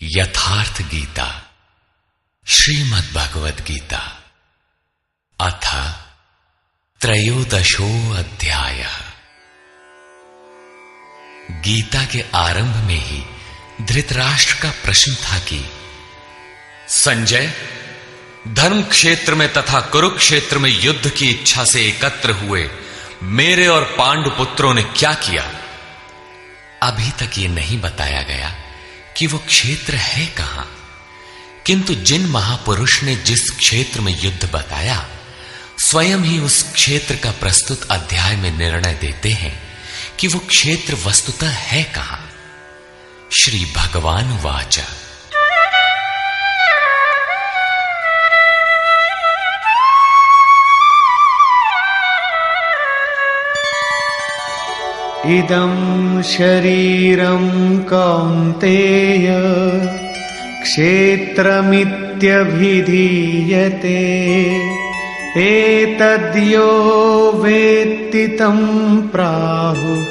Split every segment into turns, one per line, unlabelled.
यथार्थ गीता श्रीमद् भगवद गीता अथ त्रयोदशो अध्यायः। गीता के आरंभ में ही धृतराष्ट्र का प्रश्न था कि संजय, धर्म क्षेत्र में तथा कुरुक्षेत्र में युद्ध की इच्छा से एकत्र हुए मेरे और पांडु पुत्रों ने क्या किया? अभी तक ये नहीं बताया गया कि वो क्षेत्र है कहां, किंतु जिन महापुरुष ने जिस क्षेत्र में युद्ध बताया, स्वयं ही उस क्षेत्र का प्रस्तुत अध्याय में निर्णय देते हैं कि वो क्षेत्र वस्तुतः है कहां। श्री भगवान वाच
इदं शरीरं कौन्तेय क्षेत्रमित्यभिधीयते एतद्यो वेत्ति तं प्राहुः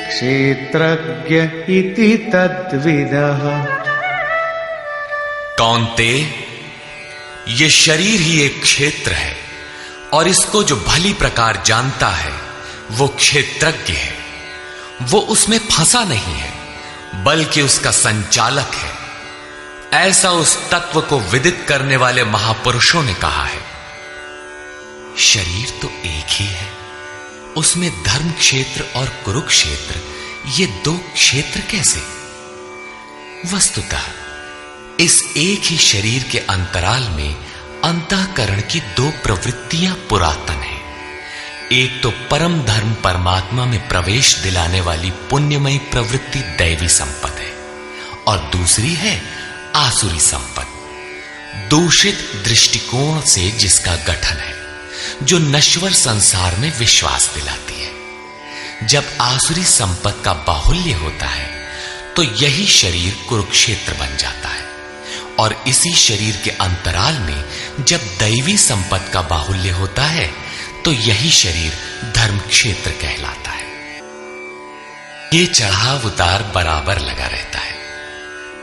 क्षेत्रज्ञ इति तद्विदः।
कौन्तेय, ये शरीर ही एक क्षेत्र है और इसको जो भली प्रकार जानता है वो क्षेत्रज्ञ है। वो उसमें फंसा नहीं है बल्कि उसका संचालक है, ऐसा उस तत्व को विदित करने वाले महापुरुषों ने कहा है। शरीर तो एक ही है, उसमें धर्म क्षेत्र और कुरुक्षेत्र ये दो क्षेत्र कैसे? वस्तुतः इस एक ही शरीर के अंतराल में अंतःकरण की दो प्रवृत्तियां पुरातन हैं। एक तो परम धर्म परमात्मा में प्रवेश दिलाने वाली पुण्यमयी प्रवृत्ति दैवी संपद है और दूसरी है आसुरी संपद, दूषित दृष्टिकोण से जिसका गठन है, जो नश्वर संसार में विश्वास दिलाती है। जब आसुरी संपद का बाहुल्य होता है तो यही शरीर कुरुक्षेत्र बन जाता है और इसी शरीर के अंतराल में जब दैवी संपद का बाहुल्य होता है तो यही शरीर धर्म क्षेत्र कहलाता है। ये चढ़ाव उतार बराबर लगा रहता है,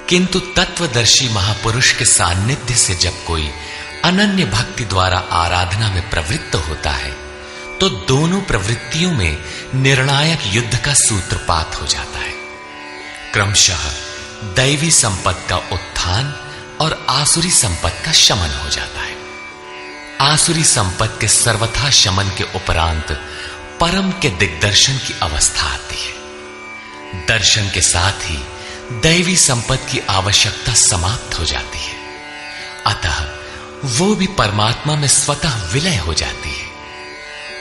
किंतु तत्वदर्शी महापुरुष के सान्निध्य से जब कोई अनन्य भक्ति द्वारा आराधना में प्रवृत्त होता है तो दोनों प्रवृत्तियों में निर्णायक युद्ध का सूत्रपात हो जाता है। क्रमशः दैवी संपद का उत्थान और आसुरी संपद का शमन हो जाता है। आसुरी संपद के सर्वथा शमन के उपरांत परम के दिग्दर्शन की अवस्था आती है। दर्शन के साथ ही दैवी संपद की आवश्यकता समाप्त हो जाती है, अतः वो भी परमात्मा में स्वतः विलय हो जाती है।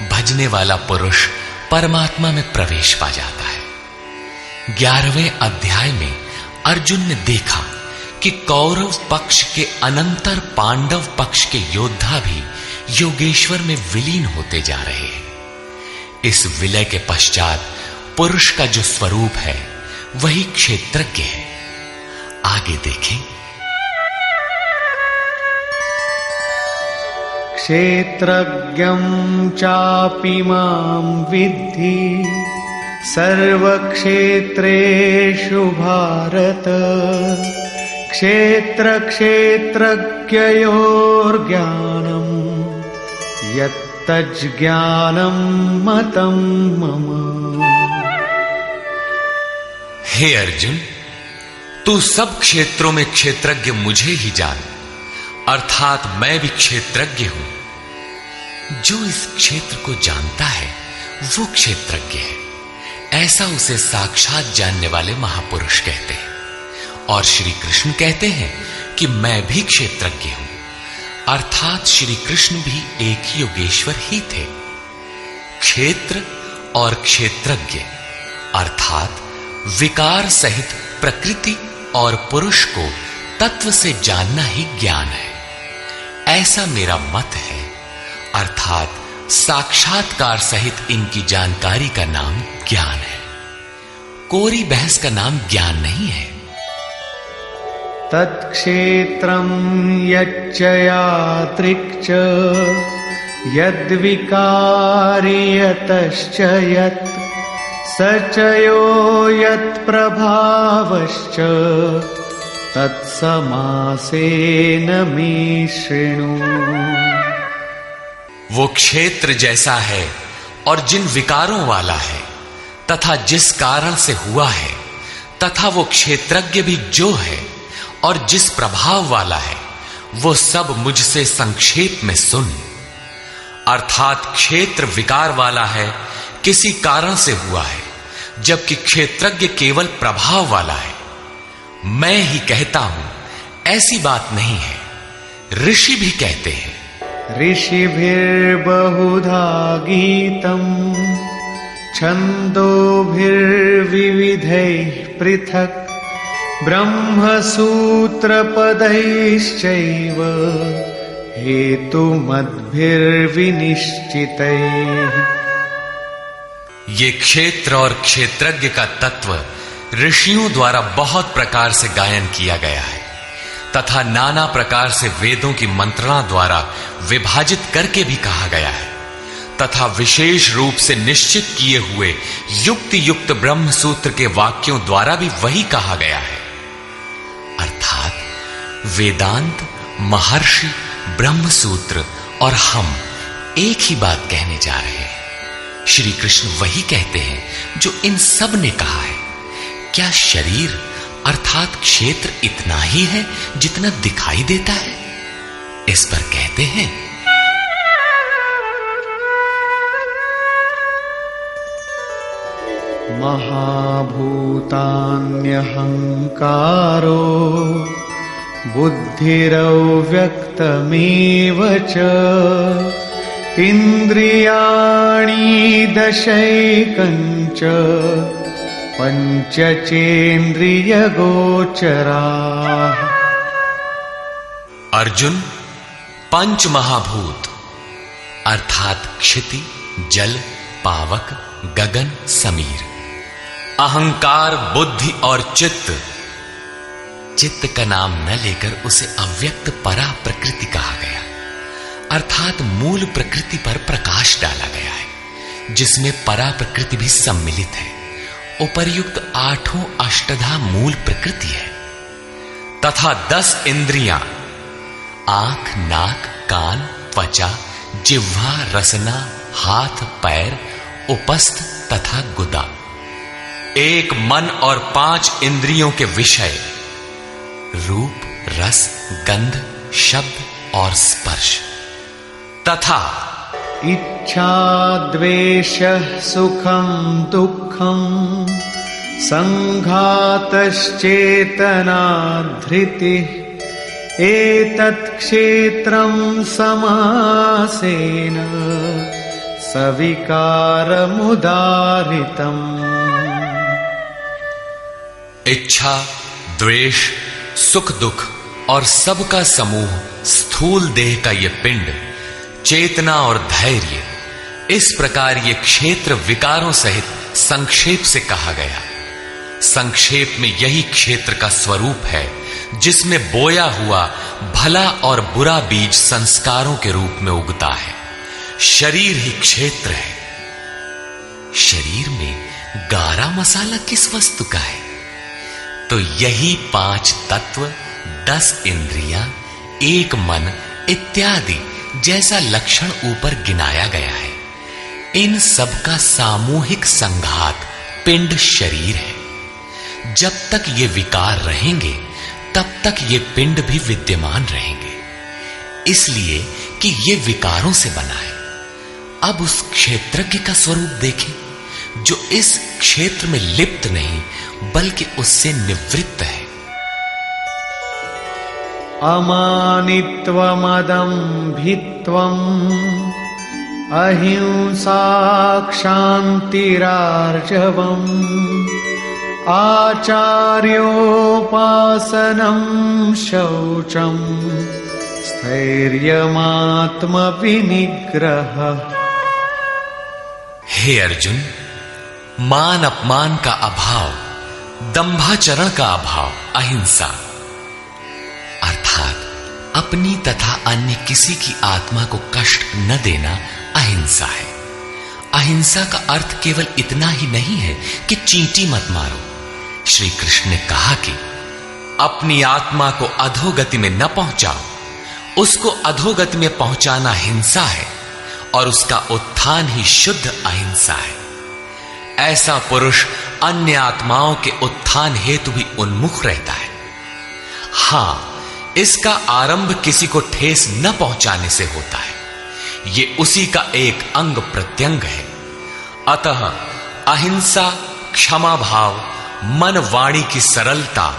भजने वाला पुरुष परमात्मा में प्रवेश पा जाता है। 11वें अध्याय में अर्जुन ने देखा कि कौरव पक्ष के अनंतर पांडव पक्ष के योद्धा भी योगेश्वर में विलीन होते जा रहे हैं। इस विलय के पश्चात पुरुष का जो स्वरूप है वही क्षेत्रज्ञ है। आगे देखें।
क्षेत्रज्ञं चापि मां विद्धि सर्वक्षेत्रेषु भारत क्षेत्र क्षेत्रज्ञयोर्ज्ञानं यत्तज्ज्ञानं मतं मम।
हे अर्जुन, तू सब क्षेत्रों में क्षेत्रज्ञ मुझे ही जान, अर्थात मैं भी क्षेत्रज्ञ हूं। जो इस क्षेत्र को जानता है वो क्षेत्रज्ञ है, ऐसा उसे साक्षात जानने वाले महापुरुष कहते हैं। और श्री कृष्ण कहते हैं कि मैं भी क्षेत्रज्ञ हूं, अर्थात श्री कृष्ण भी एक योगेश्वर ही थे। क्षेत्र और क्षेत्रज्ञ अर्थात विकार सहित प्रकृति और पुरुष को तत्व से जानना ही ज्ञान है, ऐसा मेरा मत है। अर्थात साक्षात्कार सहित इनकी जानकारी का नाम ज्ञान है, कोरी बहस का नाम ज्ञान नहीं है।
तत्क्षेत्रं यच्च यादृक् च यद्विकारी यतश्च यत् स च यो यत्प्रभावश्च तत्समासेन मे शृणु।
वो क्षेत्र जैसा है और जिन विकारों वाला है तथा जिस कारण से हुआ है, तथा वो क्षेत्रज्ञ भी जो है और जिस प्रभाव वाला है, वो सब मुझसे संक्षेप में सुन। अर्थात क्षेत्र विकार वाला है, किसी कारण से हुआ है, जबकि क्षेत्रज्ञ केवल प्रभाव वाला है। मैं ही कहता हूं, ऐसी बात नहीं है, ऋषि भी कहते हैं।
ऋषिभिर्बहुधा गीतम् छन्दोभिर्विविधैः पृथक् ब्रह्मसूत्रपदैश्चैव हेतुमद्भिर्विनिश्चितैः।
ये क्षेत्र और क्षेत्रज्ञ का तत्व ऋषियों द्वारा बहुत प्रकार से गायन किया गया है तथा नाना प्रकार से वेदों की मंत्रणा द्वारा विभाजित करके भी कहा गया है तथा विशेष रूप से निश्चित किए हुए युक्ति युक्त ब्रह्म सूत्र के वाक्यों द्वारा भी वही कहा गया है। अर्थात वेदांत, महर्षि, ब्रह्म सूत्र और हम एक ही बात कहने जा रहे हैं। श्री कृष्ण वही कहते हैं जो इन सब ने कहा है। क्या शरीर अर्थात क्षेत्र इतना ही है जितना दिखाई देता है? इस पर कहते हैं,
महाभूतान्यहंकारो बुद्धिरव्यक्तमेव च इन्द्रियाणि दशैकञ्च पंचचेन्द्रियगोचराः।
अर्जुन, पंच महाभूत अर्थात क्षिति, जल, पावक, गगन, समीर, अहंकार, बुद्धि और चित्त। चित्त का नाम न लेकर उसे अव्यक्त परा प्रकृति कहा गया, अर्थात मूल प्रकृति पर प्रकाश डाला गया है, जिसमें परा प्रकृति भी सम्मिलित है। उपर्युक्त आठों अष्टधा मूल प्रकृति है तथा 10 इंद्रियां आंख, नाक, कान, त्वचा, जिह्वा, रसना, हाथ, पैर, उपस्थ तथा गुदा। एक मन और 5 इंद्रियों के विषय रूप, रस, गंध, शब्द और स्पर्श तथा
इच्छा, द्वेषः, सुखं दुःखं संघातश्चेतना धृतिः एतत् क्षेत्रं समासेन सविकारमुदाहृतम्।
इच्छा, द्वेष, सुख दुख और सबका समूह स्थूल देह का ये पिंड, चेतना और धैर्य, इस प्रकार ये क्षेत्र विकारों सहित संक्षेप से कहा गया। संक्षेप में यही क्षेत्र का स्वरूप है जिसमें बोया हुआ भला और बुरा बीज संस्कारों के रूप में उगता है। शरीर ही क्षेत्र है। शरीर में गारा मसाला किस वस्तु का है? तो यही 5 तत्व, 10 इंद्रियां, एक मन इत्यादि जैसा लक्षण ऊपर गिनाया गया है। इन सब का सामूहिक संघात पिंड शरीर है। जब तक ये विकार रहेंगे तब तक ये पिंड भी विद्यमान रहेंगे, इसलिए कि ये विकारों से बना है। अब उस क्षेत्रज्ञ का स्वरूप देखें जो इस क्षेत्र में लिप्त नहीं बल्कि उससे निवृत्त है।
अमानित्वमदम्भित्वम् अहिंसा क्षान्तिरार्जवम् आचार्योपासनं शौचम् स्थैर्यमात्मविनिग्रहः।
हे अर्जुन, मान अपमान का अभाव, दंभाचरण का अभाव, अहिंसा अर्थात अपनी तथा अन्य किसी की आत्मा को कष्ट न देना अहिंसा है। अहिंसा का अर्थ केवल इतना ही नहीं है कि चींटी मत मारो। श्री कृष्ण ने कहा कि अपनी आत्मा को अधोगति में न पहुंचाओ। उसको अधोगति में पहुंचाना हिंसा है और उसका उत्थान ही शुद्ध अहिंसा है। ऐसा पुरुष अन्य आत्माओं के उत्थान हेतु भी उन्मुख रहता है। हां, इसका आरंभ किसी को ठेस न पहुंचाने से होता है। ये उसी का एक अंग प्रत्यंग है। अतः अहिंसा, क्षमा भाव, मन वाणी की सरलता,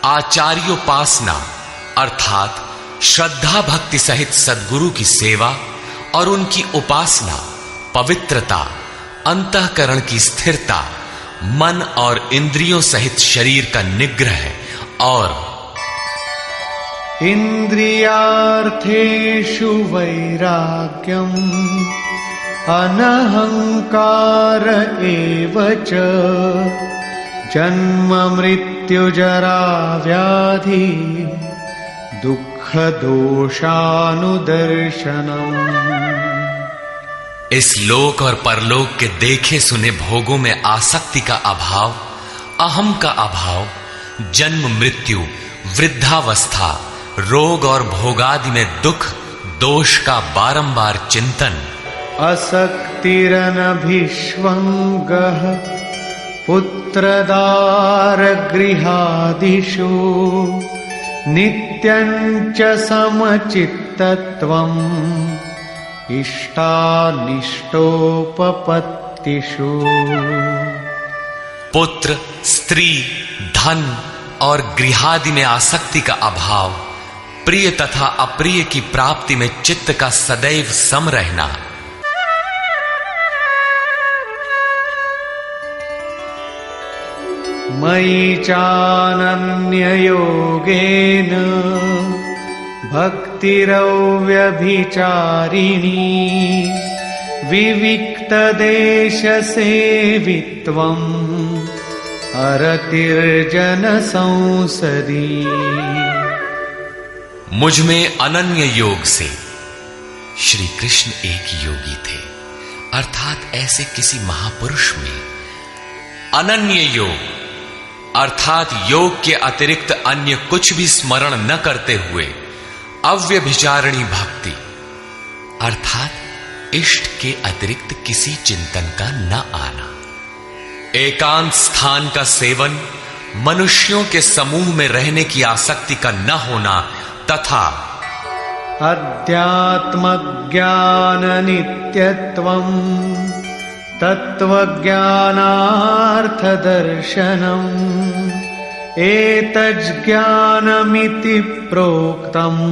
आचार्योपासना अर्थात श्रद्धा भक्ति सहित सद्गुरु की सेवा और उनकी उपासना, पवित्रता, अंतःकरण की स्थिरता, मन और इंद्रियों सहित शरीर का निग्रह और
इंद्रियार्थेषु वैराग्यम् अनहंकार एव च जन्म मृत्यु जरा व्याधि दुख दोषानुदर्शनम्।
इस लोक और परलोक के देखे सुने भोगों में आसक्ति का अभाव, अहम का अभाव, जन्म मृत्यु, वृद्धावस्था, रोग और भोगादि में दुख दोष का बारंबार चिंतन,
असक्तिरनभिष्वङ्गः पुत्रदार गृहादिषु नित्यं च समचित्तत्वम् इष्टानिष्टोपपत्तिषु।
पुत्र, स्त्री, धन और गृहादि में आसक्ति का अभाव, प्रिय तथा अप्रिय की प्राप्ति में चित्त का सदैव सम रहना,
मयि चानन्ययोगेन भक्तिरव्यभिचारिणी विविक्तदेशसेवित्वम् अरतिर्जनसंसदि।
मुझ में अनन्य योग से श्री कृष्ण एक योगी थे, अर्थात ऐसे किसी महापुरुष में अनन्य योग अर्थात योग के अतिरिक्त अन्य कुछ भी स्मरण न करते हुए अव्यभिचारिणी भक्ति अर्थात इष्ट के अतिरिक्त किसी चिंतन का न आना, एकांत स्थान का सेवन, मनुष्यों के समूह में रहने की आसक्ति का न होना तथा
अध्यात्मज्ञान नित्यत्वम् तत्त्वज्ञानार्थदर्शनम् एतज्ज्ञानमिति प्रोक्तम्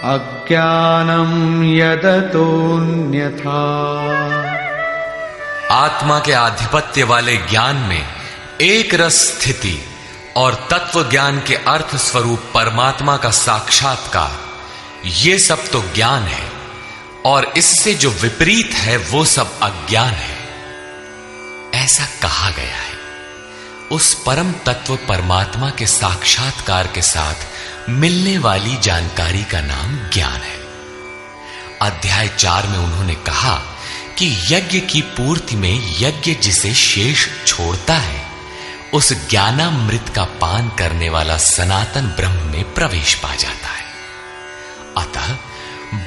अज्ञानं यदतोऽन्यथा।
आत्मा के आधिपत्य वाले ज्ञान में एक रस स्थिति और तत्व ज्ञान के अर्थ स्वरूप परमात्मा का साक्षात्कार, ये सब तो ज्ञान है और इससे जो विपरीत है वो सब अज्ञान है। ऐसा कहा गया है। उस परम तत्व परमात्मा के साक्षात्कार के साथ मिलने वाली जानकारी का नाम ज्ञान है। अध्याय 4 में उन्होंने कहा कि यज्ञ की पूर्ति में यज्ञ जिसे शेष छोड़ता है उस ज्ञानामृत का पान करने वाला सनातन ब्रह्म में प्रवेश पा जाता है। अतः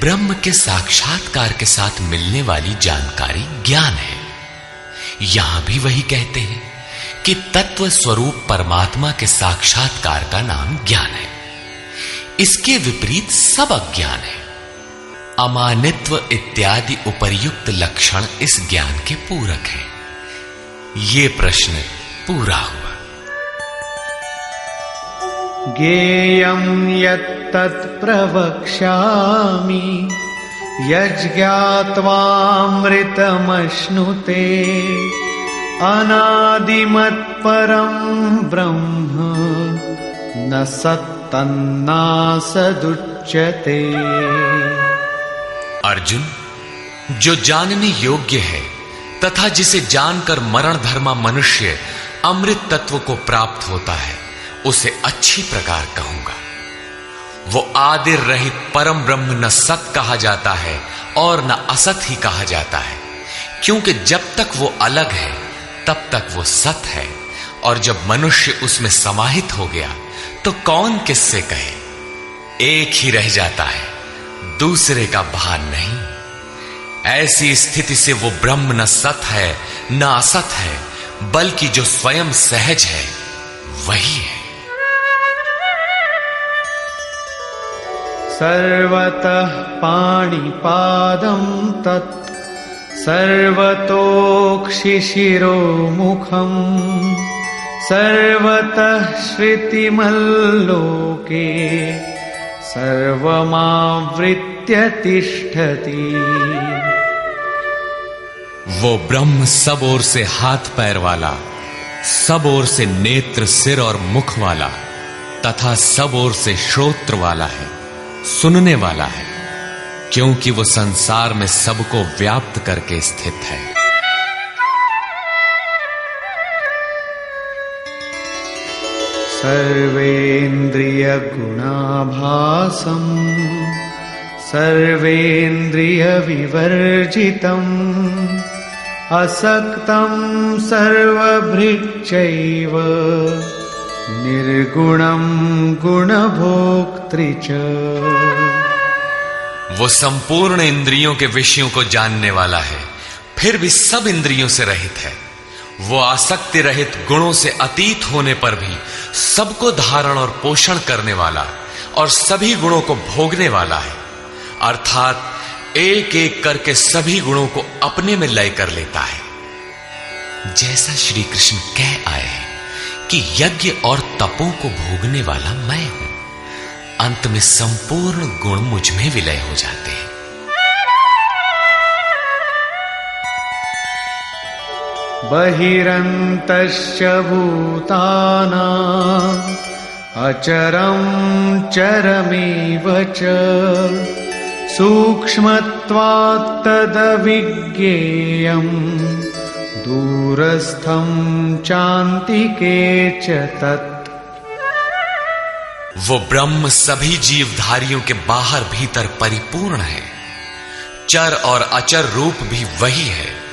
ब्रह्म के साक्षात्कार के साथ मिलने वाली जानकारी ज्ञान है। यहां भी वही कहते हैं कि तत्व स्वरूप परमात्मा के साक्षात्कार का नाम ज्ञान है। इसके विपरीत सब अज्ञान है। अमानित्व इत्यादि उपर्युक्त लक्षण इस ज्ञान के पूरक हैं। ये प्रश्न पूरा हुआ।
ज्ञेयं यत्तत् प्रवक्ष्यामि यज्ञात्वामृतमश्नुते अनादिमत्परं ब्रह्म न सत्तन्नासदुच्यते।
अर्जुन, जो जानने योग्य है तथा जिसे जानकर मरण धर्मा मनुष्य अमृत तत्व को प्राप्त होता है उसे अच्छी प्रकार कहूंगा। वो आदिर रहित परम ब्रह्म न सत कहा जाता है और न असत ही कहा जाता है, क्योंकि जब तक वो अलग है तब तक वो सत है और जब मनुष्य उसमें समाहित हो गया तो कौन किससे कहे। एक ही रह जाता है, दूसरे का भान नहीं। ऐसी स्थिति से वो ब्रह्म न सत है न असत है, बल्कि जो स्वयं सहज है वही है।
सर्वतः पाणिपादं तत् सर्वतोक्षिशिरोमुखम् सर्वतः श्रुतिमल्लोके सर्वमावृत्य तिष्ठति।
वो ब्रह्म सब ओर से हाथ पैर वाला, सब ओर से नेत्र सिर और मुख वाला तथा सब ओर से श्रोत्र वाला है, सुनने वाला है, क्योंकि वो संसार में सबको व्याप्त करके स्थित है।
सर्वेन्द्रिय गुणाभासं सर्वेन्द्रिय विवर्जितम् असक्तं सर्वभृच्चैव निर्गुणं गुणभोक्तृ च।
वो संपूर्ण इंद्रियों के विषयों को जानने वाला है, फिर भी सब इंद्रियों से रहित है। वो आसक्ति रहित, गुणों से अतीत होने पर भी सबको धारण और पोषण करने वाला और सभी गुणों को भोगने वाला है, अर्थात एक एक करके सभी गुणों को अपने में लय कर लेता है। जैसा श्री कृष्ण कह आए हैं कि यज्ञ और तपों को भोगने वाला मैं हूं, अंत में संपूर्ण गुण मुझ में विलय हो जाते हैं।
बहिरन्तश्च भूतानां अचरं चरमेव च सूक्ष्मत्वात् तदविज्ञेयं दूरस्थं चान्तिके च तत्।
वो ब्रह्म सभी जीवधारियों के बाहर भीतर परिपूर्ण है। चर और अचर रूप भी वही है।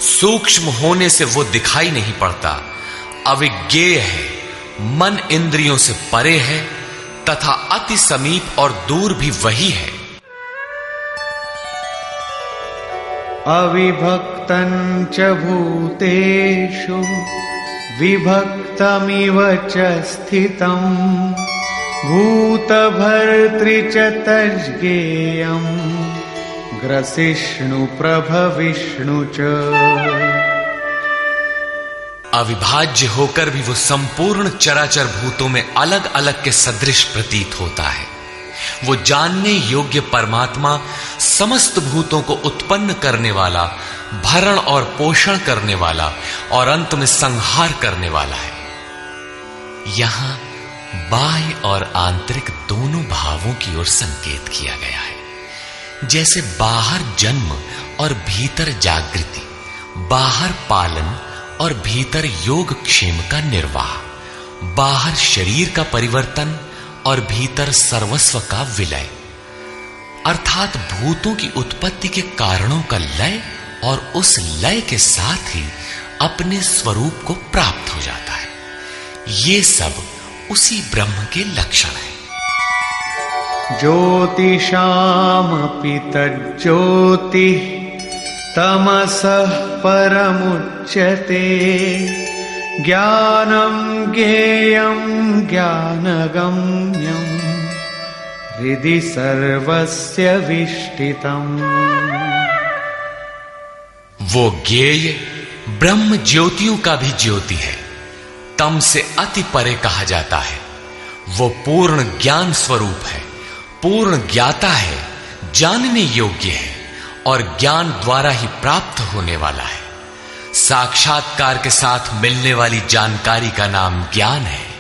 सूक्ष्म होने से वो दिखाई नहीं पड़ता, अविज्ञेय है, मन इंद्रियों से परे है तथा अति समीप और दूर भी वही है।
अविभक्तं च भूतेषु विभक्तमिव च स्थितं भूतभर्तृ च तज्ज्ञेयं ग्रसिष्णु प्रभविष्णु च।
अविभाज्य होकर भी वो संपूर्ण चराचर भूतों में अलग अलग के सदृश प्रतीत होता है। वो जानने योग्य परमात्मा समस्त भूतों को उत्पन्न करने वाला, भरण और पोषण करने वाला और अंत में संहार करने वाला है। यहां बाह्य और आंतरिक दोनों भावों की ओर संकेत किया गया है। जैसे बाहर जन्म और भीतर जागृति, बाहर पालन और भीतर योग क्षेम का निर्वाह, बाहर शरीर का परिवर्तन और भीतर सर्वस्व का विलय, अर्थात भूतों की उत्पत्ति के कारणों का लय और उस लय के साथ ही अपने स्वरूप को प्राप्त हो जाता है। ये सब उसी ब्रह्म के लक्षण है।
ज्योतिषामपि तज्ज्योतिः तमसः परमुच्यते ज्ञानं ज्ञेयं ज्ञानगम्यं हृदि सर्वस्य विष्ठितम्।
वो ज्ञेय ब्रह्म ज्योतियों का भी ज्योति है, तम से अति परे कहा जाता है। वो पूर्ण ज्ञान स्वरूप है, पूर्ण ज्ञाता है, जानने योग्य है और ज्ञान द्वारा ही प्राप्त होने वाला है। साक्षात्कार के साथ मिलने वाली जानकारी का नाम ज्ञान है।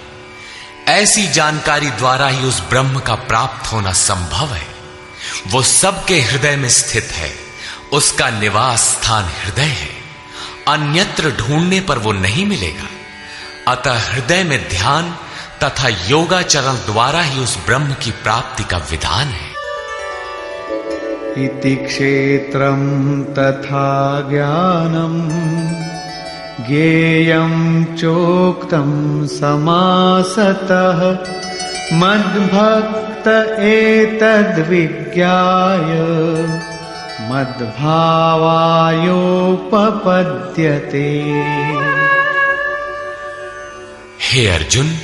ऐसी जानकारी द्वारा ही उस ब्रह्म का प्राप्त होना संभव है। वो सबके हृदय में स्थित है, उसका निवास स्थान हृदय है, अन्यत्र ढूंढने पर वो नहीं मिलेगा। अतः हृदय में ध्यान तथा योगाचरण द्वारा ही उस ब्रह्म की प्राप्ति का विधान है।
इति क्षेत्रं तथा ज्ञानं ज्ञेयं चोक्तं समासतः मद्भक्त एतद्विज्ञाय मद्भावायोपपद्यते।
हे अर्जुन,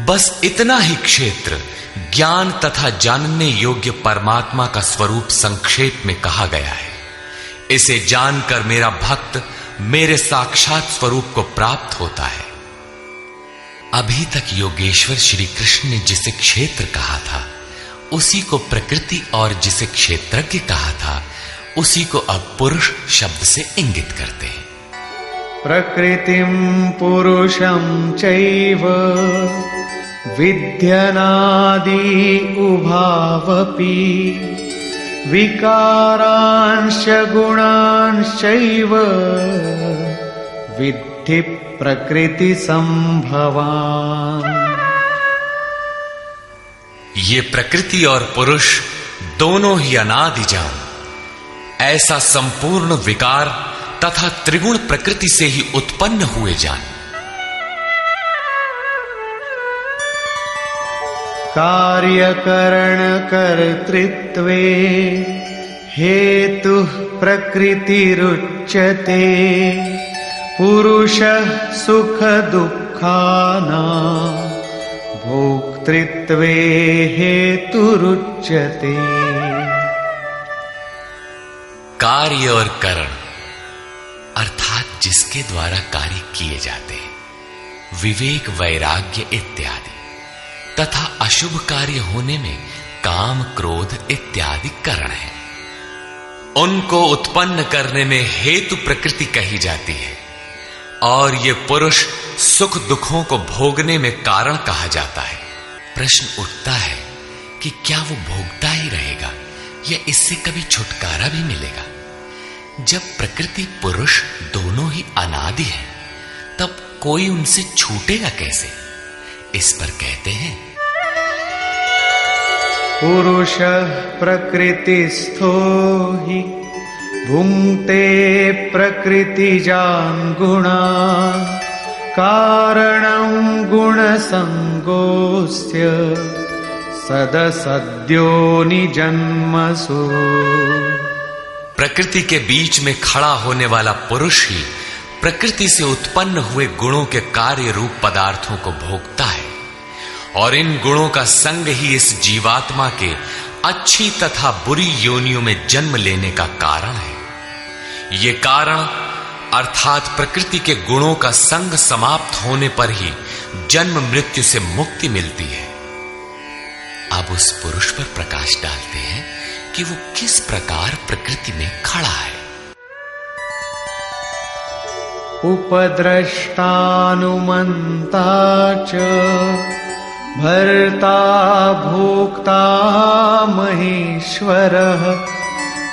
बस इतना ही क्षेत्र ज्ञान तथा जानने योग्य परमात्मा का स्वरूप संक्षेप में कहा गया है। इसे जानकर मेरा भक्त मेरे साक्षात स्वरूप को प्राप्त होता है। अभी तक योगेश्वर श्री कृष्ण ने जिसे क्षेत्र कहा था उसी को प्रकृति, और जिसे क्षेत्रज्ञ कहा था उसी को अब पुरुष शब्द से इंगित करते हैं।
प्रकृतिं पुरुषं चैव विद्यनादि उभावपि विकारांश गुणांश्चैव विद्धि प्रकृति संभवान्।
ये प्रकृति और पुरुष दोनों ही अनादि जान, ऐसा संपूर्ण विकार तथा त्रिगुण प्रकृति से ही उत्पन्न हुए जान।
कार्यकरण कर्तृत्वे हेतुः प्रकृतिरुच्यते पुरुषः सुख दुःखानां भोक्तृत्वे हेतुरुच्यते।
कार्य और करण अर्थात जिसके द्वारा कार्य किए जाते हैं, विवेक वैराग्य इत्यादि, तथा अशुभ कार्य होने में काम क्रोध इत्यादि कारण है। उनको उत्पन्न करने में हेतु प्रकृति कही जाती है, और ये पुरुष सुख दुखों को भोगने में कारण कहा जाता है। प्रश्न उठता है कि क्या वो भोगता ही रहेगा या इससे कभी छुटकारा भी मिलेगा? जब प्रकृति पुरुष दोनों ही अनादि हैं, तब कोई उनसे छूटेगा कैसे? इस पर कहते हैं,
पुरुषः प्रकृतिस्थो हि भुङ्क्ते प्रकृतिजान् गुणान् कारणं गुणसङ्गोऽस्य सदसद्यो निजन्मसु।
प्रकृति के बीच में खड़ा होने वाला पुरुष ही प्रकृति से उत्पन्न हुए गुणों के कार्य रूप पदार्थों को भोगता है, और इन गुणों का संग ही इस जीवात्मा के अच्छी तथा बुरी योनियों में जन्म लेने का कारण है। ये कारण अर्थात प्रकृति के गुणों का संग समाप्त होने पर ही जन्म मृत्यु से मुक्ति मिलती है। अब उस पुरुष पर प्रकाश डालते हैं कि वो किस प्रकार प्रकृति में खड़ा है।
उपद्रष्टानुमन्ता च भर्ता भोक्ता महेश्वरः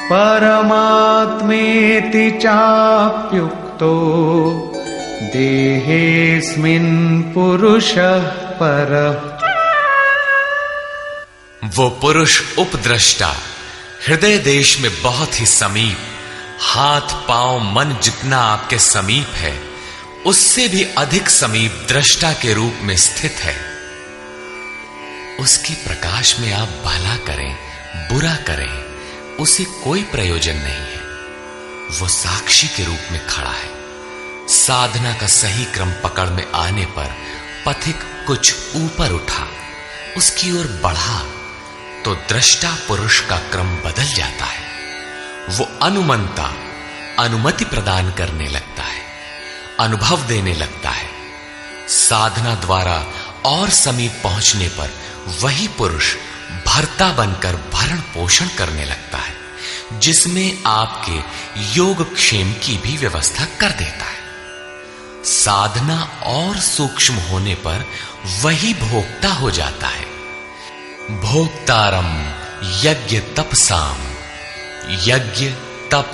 परमात्मेति चाप्युक्तो देहेऽस्मिन् पुरुषः परः।
वो पुरुष उपद्रष्टा, हृदय देश में बहुत ही समीप, हाथ पांव मन जितना आपके समीप है उससे भी अधिक समीप दृष्टा के रूप में स्थित है। उसके प्रकाश में आप भला करें बुरा करें, उसे कोई प्रयोजन नहीं है। वो साक्षी के रूप में खड़ा है। साधना का सही क्रम पकड़ में आने पर पथिक कुछ ऊपर उठा, उसकी ओर बढ़ा तो दृष्टा पुरुष का क्रम बदल जाता है। वो अनुमंता अनुमति प्रदान करने लगता है, अनुभव देने लगता है। साधना द्वारा और समीप पहुंचने पर वही पुरुष भर्ता बनकर भरण पोषण करने लगता है, जिसमें आपके योगक्षेम की भी व्यवस्था कर देता है। साधना और सूक्ष्म होने पर वही भोक्ता हो जाता है। भोक्तारम यज्ञ तपसाम, यज्ञ तप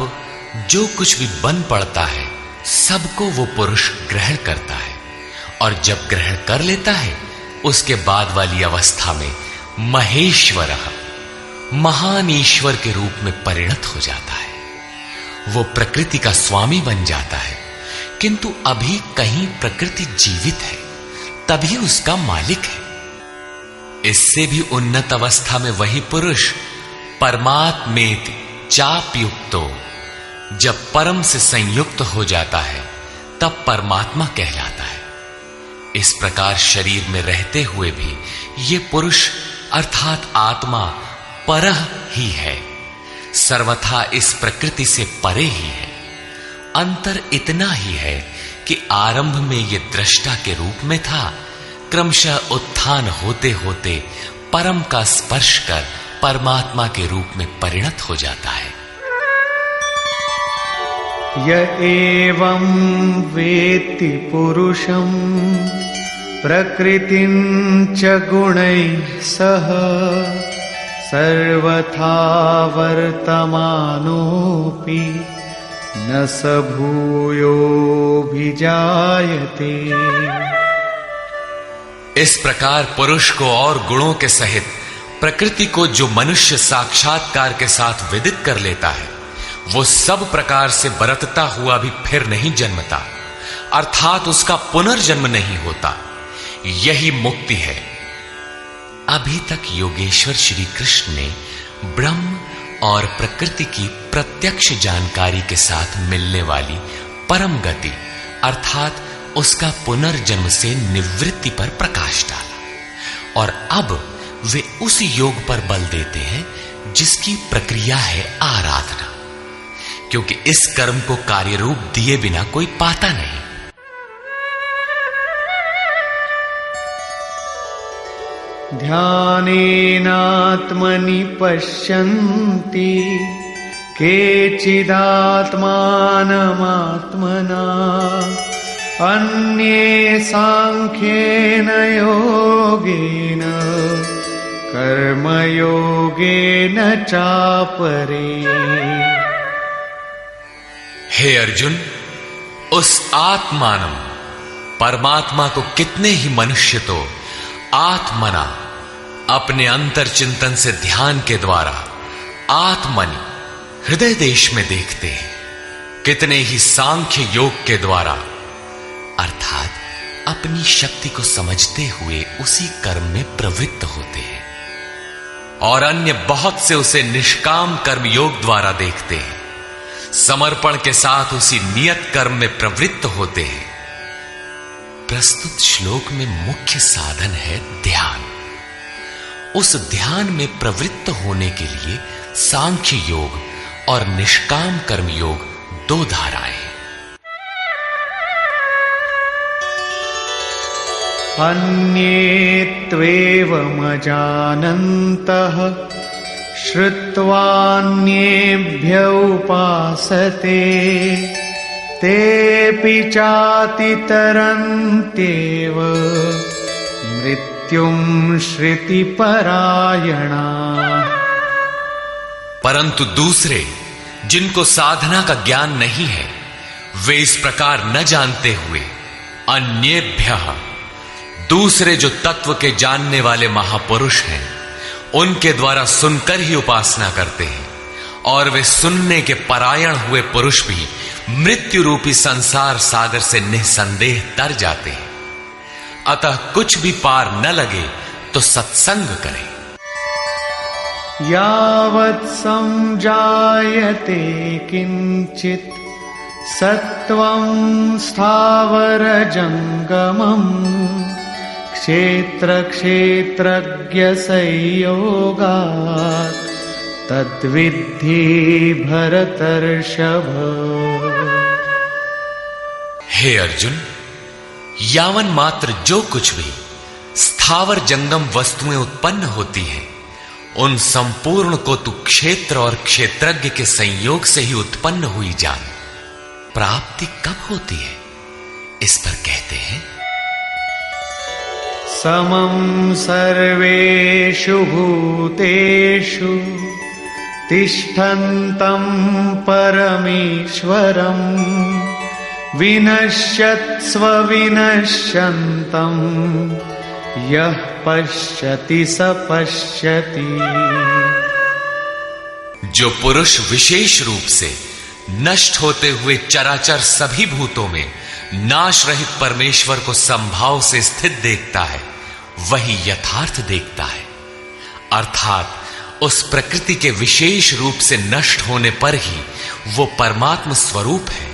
जो कुछ भी बन पड़ता है सबको वो पुरुष ग्रहण करता है, और जब ग्रहण कर लेता है उसके बाद वाली अवस्था में महेश्वर महान ईश्वर के रूप में परिणत हो जाता है। वो प्रकृति का स्वामी बन जाता है, किंतु अभी कहीं प्रकृति जीवित है तभी उसका मालिक है। इससे भी उन्नत अवस्था में वही पुरुष परमात्मेति चाप्युक्तो, जब परम से संयुक्त हो जाता है तब परमात्मा कहलाता है। इस प्रकार शरीर में रहते हुए भी ये पुरुष अर्थात आत्मा परह ही है, सर्वथा इस प्रकृति से परे ही है। अंतर इतना ही है कि आरंभ में ये दृष्टा के रूप में था, क्रमशः उत्थान होते होते परम का स्पर्श कर परमात्मा के रूप में परिणत हो जाता है।
य एवं वेत्ति पुरुषं प्रकृतिं च गुणैः सह सर्वथा वर्तमानोऽपि न स भूयोऽभिजायते।
इस प्रकार पुरुष को और गुणों के सहित प्रकृति को जो मनुष्य साक्षात्कार के साथ विदित कर लेता है, वो सब प्रकार से बरतता हुआ भी फिर नहीं जन्मता, अर्थात उसका पुनर्जन्म नहीं होता। यही मुक्ति है। अभी तक योगेश्वर श्री कृष्ण ने ब्रह्म और प्रकृति की प्रत्यक्ष जानकारी के साथ मिलने वाली परम गति अर्थात उसका पुनर्जन्म से निवृत्ति पर प्रकाश डाला, और अब वे उस योग पर बल देते हैं जिसकी प्रक्रिया है आराधना, क्योंकि इस कर्म को कार्य रूप दिए बिना कोई पाता नहीं।
ध्यानेनात्मनि पश्यन्ति केचिदात्मानमात्मना अन्ये सांख्येन योगेन कर्मयोगेन चापरे।
हे अर्जुन, उस आत्मानम परमात्मा को कितने ही मनुष्य तो आत्मना अपने अंतर चिंतन से ध्यान के द्वारा आत्मनि हृदय देश में देखते हैं, कितने ही सांख्य योग के द्वारा अर्थात अपनी शक्ति को समझते हुए उसी कर्म में प्रवृत्त होते हैं, और अन्य बहुत से उसे निष्काम कर्म योग द्वारा देखते हैं, समर्पण के साथ उसी नियत कर्म में प्रवृत्त होते हैं। प्रस्तुत श्लोक में मुख्य साधन है ध्यान। उस ध्यान में प्रवृत्त होने के लिए सांख्य योग और निष्काम कर्म योग दो धाराएं हैं।
अन्ये त्वेवमजानन्तः श्रुत्वान्येभ्य उपासते तेऽपि चातितरन्त्येव मृत्युं श्रुतिपरायणा।
परंतु दूसरे जिनको साधना का ज्ञान नहीं है, वे इस प्रकार न जानते हुए अन्येभ्यः दूसरे जो तत्व के जानने वाले महापुरुष हैं, उनके द्वारा सुनकर ही उपासना करते हैं, और वे सुनने के परायण हुए पुरुष भी मृत्यु रूपी संसार सागर से निसंदेह तर जाते हैं। अतः कुछ भी पार न लगे तो सत्संग करें।
यावत् संजायते किंचित सत्वं स्थावर जंगमम् क्षेत्र क्षेत्रज्ञ संयोगात् तद्विद्धि भरतर्षभ।
हे अर्जुन, यावन मात्र जो कुछ भी स्थावर जंगम वस्तुएं उत्पन्न होती हैं, उन संपूर्ण को तू क्षेत्र और क्षेत्रज्ञ के संयोग से ही उत्पन्न हुई जान। प्राप्ति कब होती है, इस पर कहते हैं
समं सर्वेषु भूतेषु तिष्ठन्तं परमेश्वरं विनश्यत्स्व विनश्यन्तं यः पश्यति स पश्यति।
जो पुरुष विशेष रूप से नष्ट होते हुए चराचर सभी भूतों में नाश रहित परमेश्वर को संभाव से स्थित देखता है, वही यथार्थ देखता है, अर्थात उस प्रकृति के विशेष रूप से नष्ट होने पर ही वो परमात्म स्वरूप है,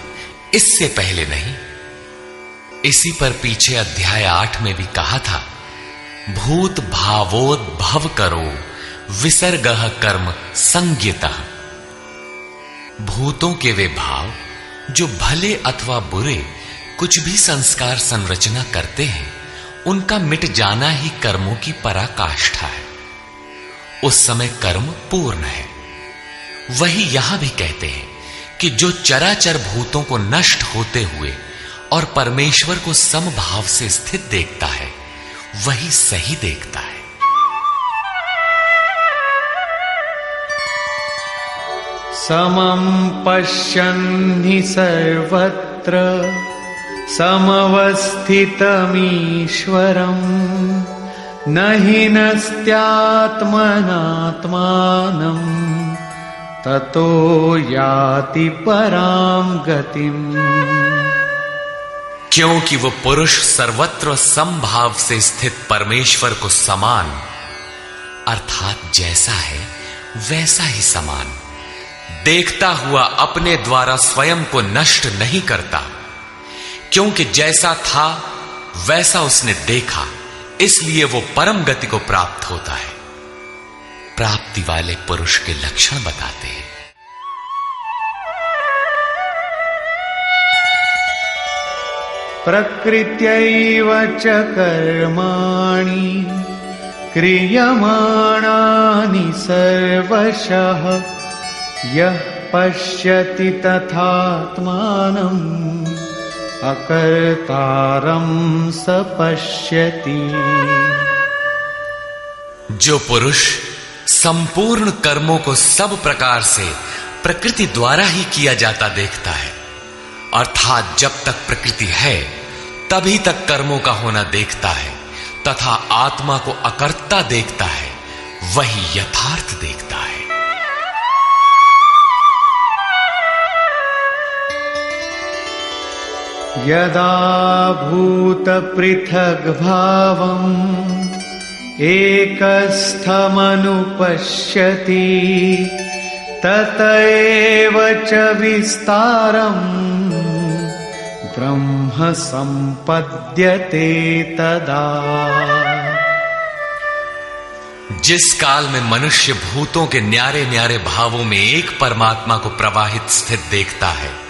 इससे पहले नहीं। इसी पर पीछे अध्याय 8 में भी कहा था, भूत भावोद्भव करो विसर्गः कर्म संज्ञितः। भूतों के वे भाव जो भले अथवा बुरे कुछ भी संस्कार संरचना करते हैं, उनका मिट जाना ही कर्मों की पराकाष्ठा है। उस समय कर्म पूर्ण है। वही यहां भी कहते हैं कि जो चराचर भूतों को नष्ट होते हुए और परमेश्वर को समभाव से स्थित देखता है, वही सही देखता है।
समं पश्यन् हि सर्वत्र समवस्थितमीश्वरम् न हि नस्त्यात्मनात्मानं ततो याति परां गतिम्।
क्योंकि वो पुरुष सर्वत्र समभाव से स्थित परमेश्वर को समान अर्थात जैसा है वैसा ही समान देखता हुआ अपने द्वारा स्वयं को नष्ट नहीं करता, क्योंकि जैसा था वैसा उसने देखा, इसलिए वो परम गति को प्राप्त होता है। प्राप्ति वाले पुरुष के लक्षण बताते हैं।
प्रकृत्यैव च कर्माणि क्रियमाणानि सर्वशः यः पश्यति तथात्मानम् अकर्तारं स पश्यति।
जो पुरुष संपूर्ण कर्मों को सब प्रकार से प्रकृति द्वारा ही किया जाता देखता है, अर्थात जब तक प्रकृति है तभी तक कर्मों का होना देखता है, तथा आत्मा को अकर्ता देखता है, वही यथार्थ देखता है।
यदा भूत पृथग् भावम् एकस्थमनुपश्यति तत एव च विस्तारम् ब्रह्म संपद्यते तदा।
जिस काल में मनुष्य भूतों के न्यारे न्यारे भावों में एक परमात्मा को प्रवाहित स्थित देखता है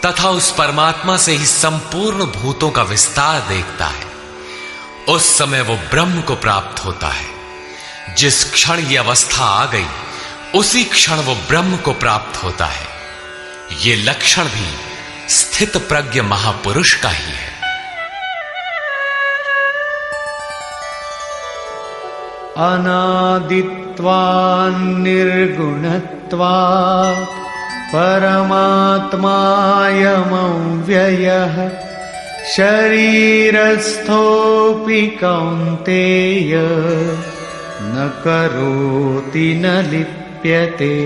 तथा उस परमात्मा से ही संपूर्ण भूतों का विस्तार देखता है, उस समय वो ब्रह्म को प्राप्त होता है। जिस क्षण ये अवस्था आ गई उसी क्षण वो ब्रह्म को प्राप्त होता है। ये लक्षण भी स्थित प्रज्ञ महापुरुष का ही है।
अनादित्वान् निर्गुणत्वात् परमात्मायमव्ययः शरीरस्थोऽपि कौन्तेय न करोति न लिप्यते।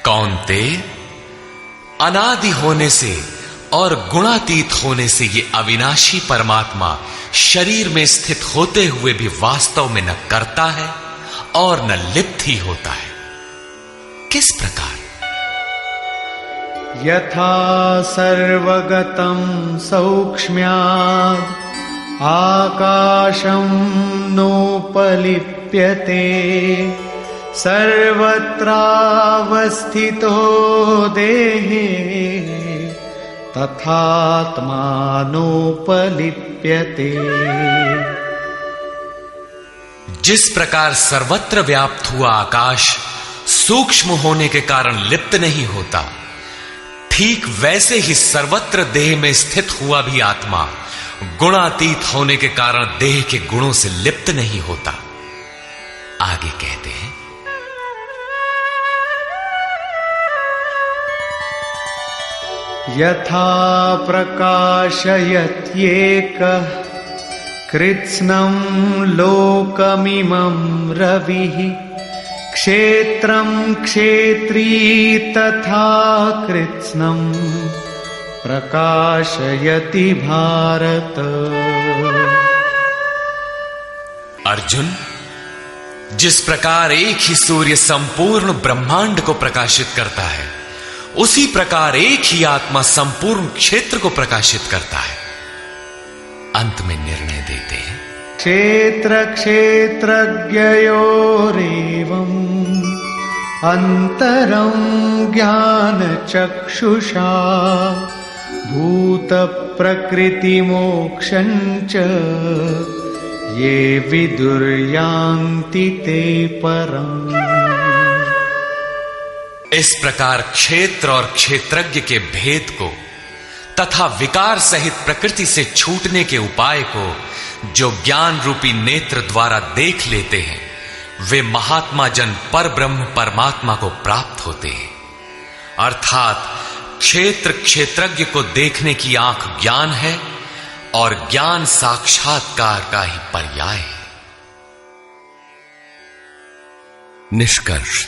कौन्तेय, अनादि होने से और गुणातीत होने से ये अविनाशी परमात्मा शरीर में स्थित होते हुए भी वास्तव में न करता है और न लिप्त ही होता है। किस प्रकार?
यथा सर्वगतं सौक्ष्म्याद् आकाशं नोपलिप्यते सर्वत्रावस्थितो देहे तथात्मानोपलिप्यते।
जिस प्रकार सर्वत्र व्याप्त हुआ आकाश सूक्ष्म होने के कारण लिप्त नहीं होता, ठीक वैसे ही सर्वत्र देह में स्थित हुआ भी आत्मा गुणातीत होने के कारण देह के गुणों से लिप्त नहीं होता। आगे कहते हैं,
यथा प्रकाशयत्येकः कृत्स्नं लोकमिमं रविः क्षेत्रं क्षेत्री तथा कृत्स्नं प्रकाशयति भारत।
अर्जुन, जिस प्रकार एक ही सूर्य संपूर्ण ब्रह्मांड को प्रकाशित करता है, उसी प्रकार एक ही आत्मा संपूर्ण क्षेत्र को प्रकाशित करता है। अंत में निर्णय देते हैं,
क्षेत्र क्षेत्रज्ञयोरेवम् अंतरं ज्ञान चक्षुषा भूत प्रकृति मोक्षं च ये विदुर्यान्ति ते परम्।
इस प्रकार क्षेत्र और क्षेत्रज्ञ के भेद को तथा विकार सहित प्रकृति से छूटने के उपाय को जो ज्ञान रूपी नेत्र द्वारा देख लेते हैं, वे महात्मा जन पर ब्रह्म परमात्मा को प्राप्त होते हैं। अर्थात क्षेत्र क्षेत्रज्ञ को देखने की आंख ज्ञान है और ज्ञान साक्षात्कार का ही पर्याय है।
निष्कर्ष,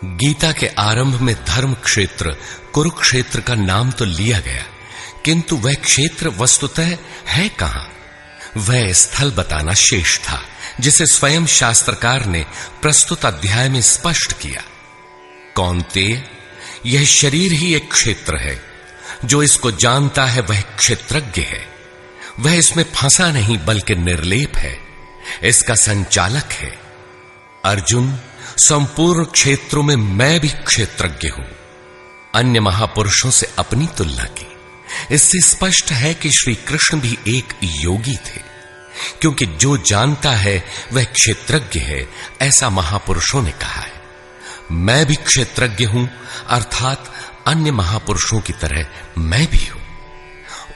गीता के आरंभ में धर्म क्षेत्र कुरुक्षेत्र का नाम तो लिया गया, किंतु वह क्षेत्र वस्तुतः है कहां? वह स्थल बताना शेष था, जिसे स्वयं शास्त्रकार ने प्रस्तुत अध्याय में स्पष्ट किया। कौन्तेय, यह शरीर ही एक क्षेत्र है। जो इसको जानता है वह क्षेत्रज्ञ है। वह इसमें फंसा नहीं बल्कि निर्लेप है, इसका संचालक है। अर्जुन, संपूर्ण क्षेत्रों में मैं भी क्षेत्रज्ञ हूं। अन्य महापुरुषों से अपनी तुलना की। इससे स्पष्ट है कि श्री कृष्ण भी एक योगी थे, क्योंकि जो जानता है वह क्षेत्रज्ञ है, ऐसा महापुरुषों ने कहा है। मैं भी क्षेत्रज्ञ हूं, अर्थात अन्य महापुरुषों की तरह मैं भी हूं।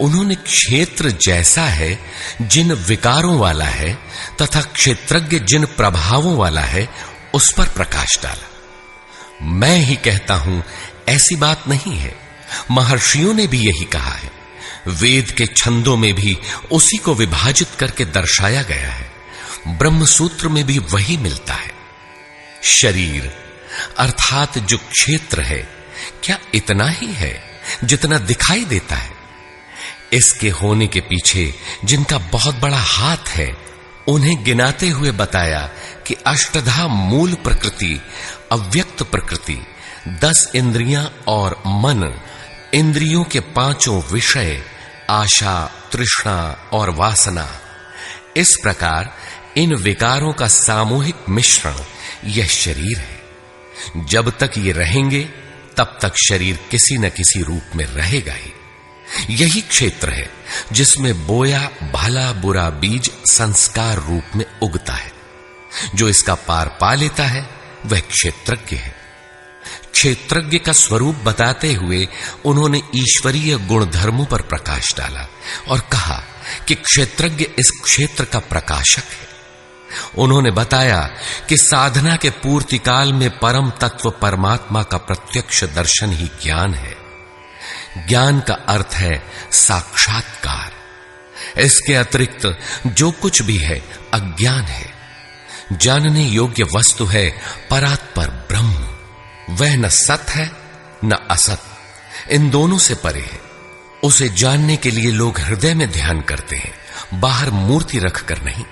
उन्होंने क्षेत्र जैसा है जिन विकारों वाला है तथा क्षेत्रज्ञ जिन प्रभावों वाला है उस पर प्रकाश डाला। मैं ही कहता हूं ऐसी बात नहीं है, महर्षियों ने भी यही कहा है। वेद के छंदों में भी उसी को विभाजित करके दर्शाया गया है। ब्रह्म सूत्र में भी वही मिलता है। शरीर अर्थात जो क्षेत्र है, क्या इतना ही है जितना दिखाई देता है? इसके होने के पीछे जिनका बहुत बड़ा हाथ है, उन्हें गिनाते हुए बताया कि अष्टधा मूल प्रकृति, अव्यक्त प्रकृति, 10 इंद्रियां और मन, इंद्रियों के 5 विषय, आशा, तृष्णा और वासना, इस प्रकार इन विकारों का सामूहिक मिश्रण यह शरीर है। जब तक ये रहेंगे तब तक शरीर किसी न किसी रूप में रहेगा ही। यही क्षेत्र है जिसमें बोया भला बुरा बीज संस्कार रूप में उगता है। जो इसका पार पा लेता है वह क्षेत्रज्ञ है। क्षेत्रज्ञ का स्वरूप बताते हुए उन्होंने ईश्वरीय गुणधर्मों पर प्रकाश डाला और कहा कि क्षेत्रज्ञ इस क्षेत्र का प्रकाशक है। उन्होंने बताया कि साधना के पूर्ति काल में परम तत्व परमात्मा का प्रत्यक्ष दर्शन ही ज्ञान है। ज्ञान का अर्थ है साक्षात्कार। इसके अतिरिक्त जो कुछ भी है अज्ञान है। जानने योग्य वस्तु है परात्पर ब्रह्म। वह न सत है न असत, इन दोनों से परे है। उसे जानने के लिए लोग हृदय में ध्यान करते हैं, बाहर मूर्ति रखकर नहीं।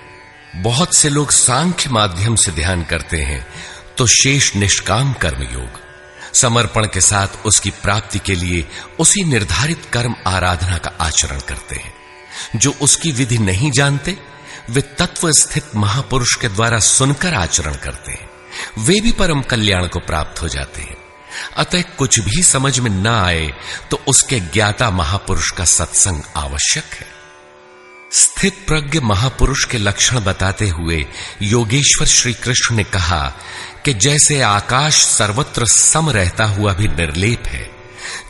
बहुत से लोग सांख्य माध्यम से ध्यान करते हैं, तो शेष निष्काम कर्म योग, समर्पण के साथ उसकी प्राप्ति के लिए उसी निर्धारित कर्म आराधना का आचरण करते हैं। जो उसकी विधि नहीं जानते, वे तत्व स्थित महापुरुष के द्वारा सुनकर आचरण करते हैं। वे भी परम कल्याण को प्राप्त हो जाते हैं। अतः कुछ भी समझ में ना आए तो उसके ज्ञाता महापुरुष का सत्संग आवश्यक है। स्थित प्रज्ञ महापुरुष के लक्षण बताते हुए योगेश्वर श्री कृष्ण ने कहा कि जैसे आकाश सर्वत्र सम रहता हुआ भी निर्लेप है,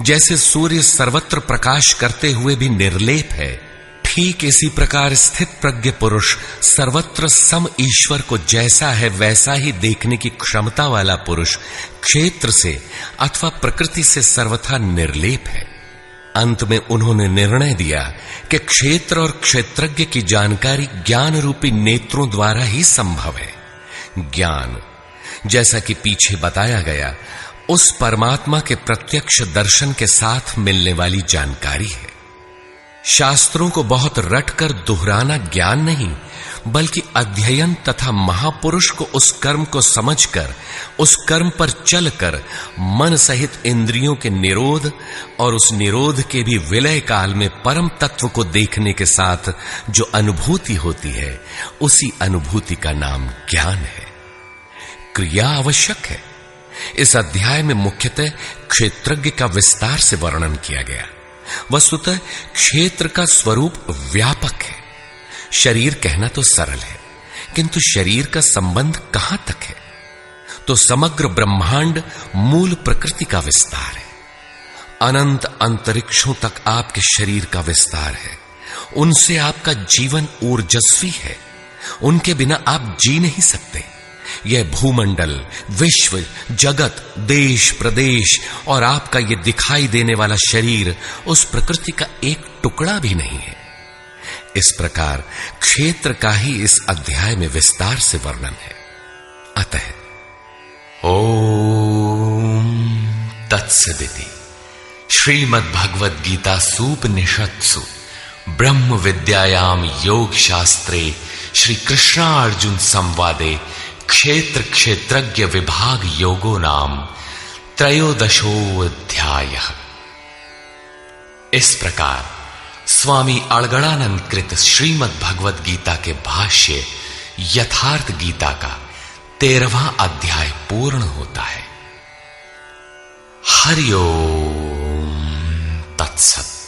जैसे सूर्य सर्वत्र प्रकाश करते हुए भी निर्लेप है, ठीक इसी प्रकार स्थित प्रज्ञ पुरुष सर्वत्र सम ईश्वर को जैसा है वैसा ही देखने की क्षमता वाला पुरुष क्षेत्र से अथवा प्रकृति से सर्वथा निर्लेप है। अंत में उन्होंने निर्णय दिया कि क्षेत्र और क्षेत्रज्ञ की जानकारी ज्ञान रूपी नेत्रों द्वारा ही संभव है। ज्ञान, जैसा कि पीछे बताया गया, उस परमात्मा के प्रत्यक्ष दर्शन के साथ मिलने वाली जानकारी है। शास्त्रों को बहुत रटकर दोहराना ज्ञान नहीं, बल्कि अध्ययन तथा महापुरुष को उस कर्म को समझकर, उस कर्म पर चलकर मन सहित इंद्रियों के निरोध और उस निरोध के भी विलय काल में परम तत्व को देखने के साथ जो अनुभूति होती है, उसी अनुभूति का नाम ज्ञान है। क्रिया आवश्यक है। इस अध्याय में मुख्यतः क्षेत्रज्ञ का विस्तार से वर्णन किया गया। वस्तुतः क्षेत्र का स्वरूप व्यापक है। शरीर कहना तो सरल है, किंतु शरीर का संबंध कहां तक है? तो समग्र ब्रह्मांड मूल प्रकृति का विस्तार है। अनंत अंतरिक्षों तक आपके शरीर का विस्तार है। उनसे आपका जीवन ऊर्जस्वी है। उनके बिना आप जी नहीं सकते। यह भूमंडल, विश्व, जगत, देश, प्रदेश और आपका यह दिखाई देने वाला शरीर उस प्रकृति का एक टुकड़ा भी नहीं है। इस प्रकार क्षेत्र का ही इस अध्याय में विस्तार से वर्णन है। अतः
ओम तत्सदिति श्रीमद्भगवद गीता सूपनिषत्सु ब्रह्म विद्यायाम योग शास्त्रे श्री कृष्णार्जुन संवादे क्षेत्र क्षेत्रज्ञ विभाग योगो नाम त्रयोदशोऽध्यायः। इस प्रकार स्वामी अड़गड़ानंद कृत श्रीमद् भगवद गीता के भाष्य यथार्थ गीता का 13वां अध्याय पूर्ण होता है। हरि ओम तत्सत।